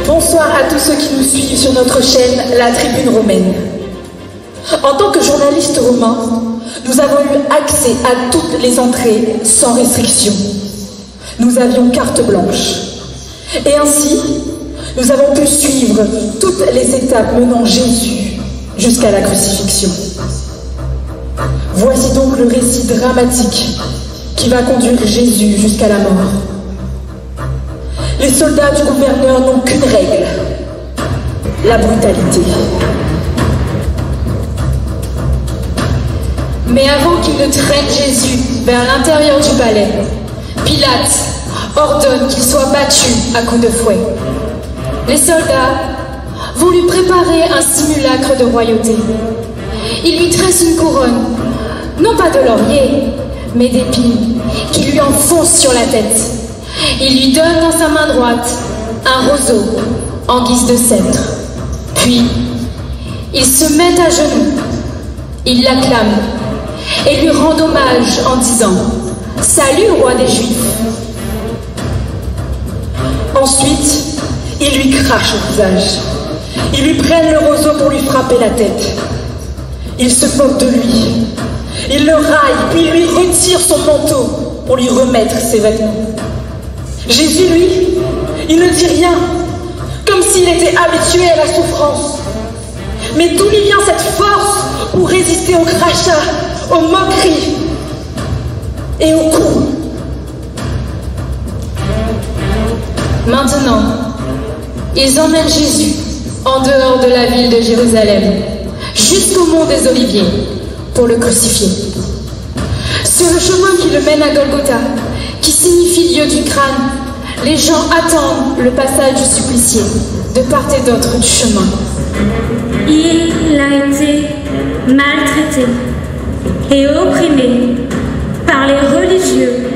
Bonsoir à tous ceux qui nous suivent sur notre chaîne La Tribune Romaine. En tant que journalistes romains, nous avons eu accès à toutes les entrées sans restriction. Nous avions carte blanche. Et ainsi, nous avons pu suivre toutes les étapes menant Jésus jusqu'à la crucifixion. Voici donc le récit dramatique qui va conduire Jésus jusqu'à la mort. Les soldats du gouverneur n'ont qu'une règle, la brutalité. Mais avant qu'ils ne traînent Jésus vers l'intérieur du palais, Pilate ordonne qu'il soit battu à coups de fouet. Les soldats vont lui préparer un simulacre de royauté. Ils lui tressent une couronne, non pas de laurier, mais d'épines, qui lui enfoncent sur la tête. Il lui donne dans sa main droite un roseau en guise de sceptre. Puis, ils se mettent à genoux, ils l'acclament et lui rendent hommage en disant « Salut, roi des Juifs !» Ensuite, ils lui crachent au visage. Ils lui prennent le roseau pour lui frapper la tête. Ils se moquent de lui. Ils le raillent, puis lui retirent son manteau pour lui remettre ses vêtements. Jésus, lui, il ne dit rien, comme s'il était habitué à la souffrance. Mais d'où lui vient cette force pour résister aux crachats, aux moqueries et aux coups? Maintenant, ils emmènent Jésus en dehors de la ville de Jérusalem, jusqu'au mont des Oliviers, pour le crucifier. Sur le chemin qui le mène à Golgotha, qui signifie lieu du crâne, les gens attendent le passage du supplicié de part et d'autre du chemin. Il a été maltraité et opprimé par les religieux,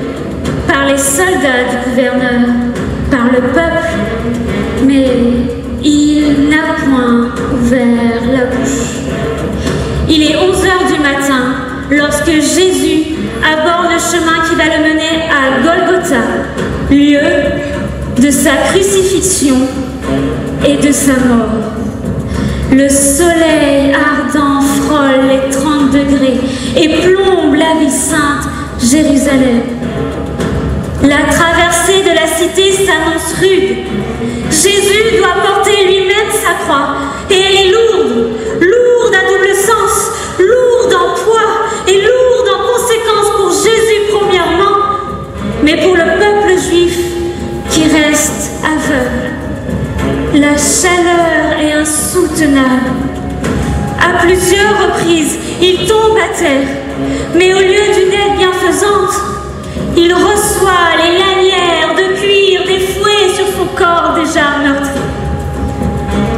par les soldats du gouverneur, par le peuple, mais il n'a point ouvert la bouche. Il est 11h du matin lorsque Jésus aborde le chemin qui va le mener à Golgotha, lieu de sa crucifixion et de sa mort. Le soleil ardent frôle les 30 degrés et plombe la ville sainte Jérusalem. La traversée de la cité s'annonce rude. Jésus doit porter lui-même sa croix et elle est lourde, lourde à double sens, lourde en poids et lourde en conséquences pour Jésus premièrement, mais pour le peuple juif qui reste aveugle. La chaleur est insoutenable. À plusieurs reprises, il tombe à terre, mais au lieu d'une aide bienfaisante, il reçoit les lanières de cuir des fouets sur son corps déjà meurtri.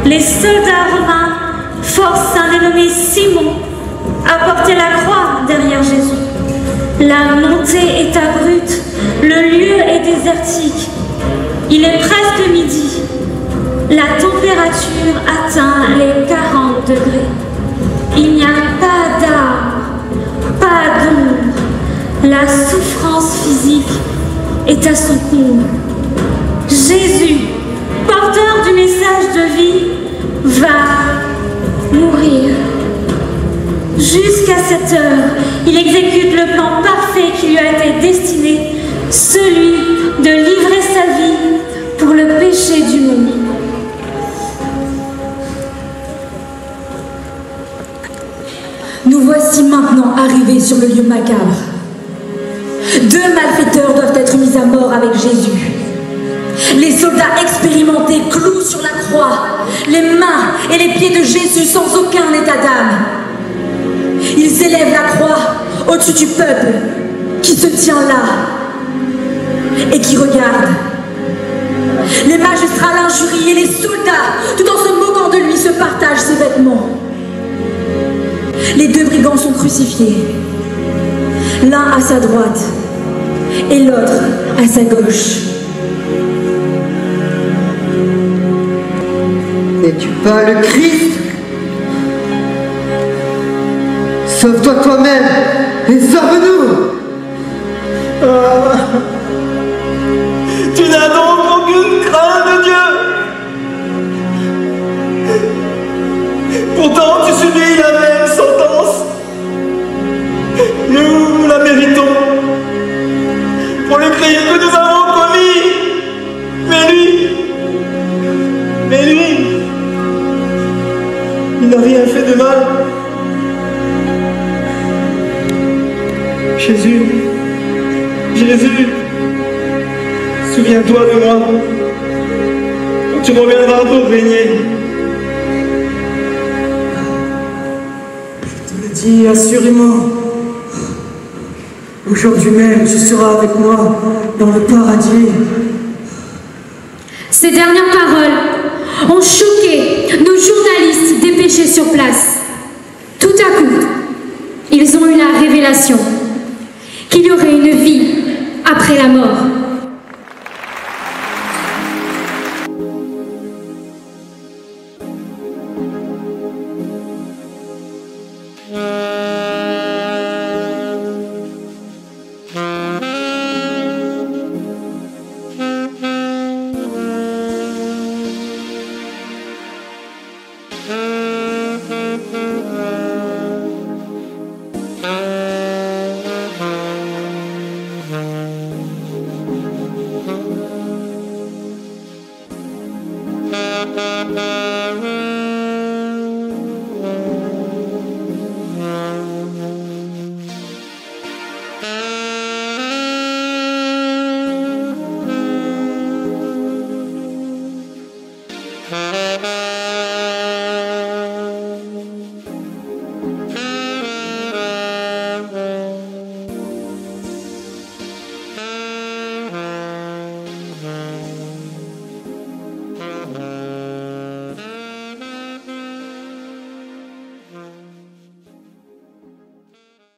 Les soldats romains forcent un dénommé Simon à porter la croix derrière Jésus. La montée est abrupte, le lieu est désertique. Il est presque midi. La température atteint les 40 degrés. Il n'y a pas d'arbre, pas d'ombre. La souffrance physique est à son comble. Jésus, porteur du message de vie, va mourir. Jusqu'à cette heure, il exécute le plan parfait qui lui a été destiné, celui de livrer sa vie pour le péché du monde. Nous voici maintenant arrivés sur le lieu macabre. 2 malfaiteurs doivent être mis à mort avec Jésus. Les soldats expérimentés clouent sur la croix les mains et les pieds de Jésus sans aucun état d'âme. au-dessus du peuple qui se tient là et qui regarde. Les magistrats l'injurient et les soldats, tout en se moquant de lui, se partagent ses vêtements. Les deux brigands sont crucifiés, l'un à sa droite et l'autre à sa gauche. N'es-tu pas le Christ? Sauve-toi toi-même et sauve-nous! Tu n'as donc aucune crainte de Dieu. Pourtant, tu subis la même sentence. Nous la méritons pour le crime que nous avons commis. Mais lui, il n'a rien fait de mal. Jésus, souviens-toi de moi quand tu reviendras pour régner. Je te le dis assurément. Aujourd'hui même, tu seras avec moi dans le paradis. Ces dernières paroles ont choqué nos journalistes dépêchés sur place. Tout à coup, ils ont eu la révélation qu'il y aurait une vie après la mort.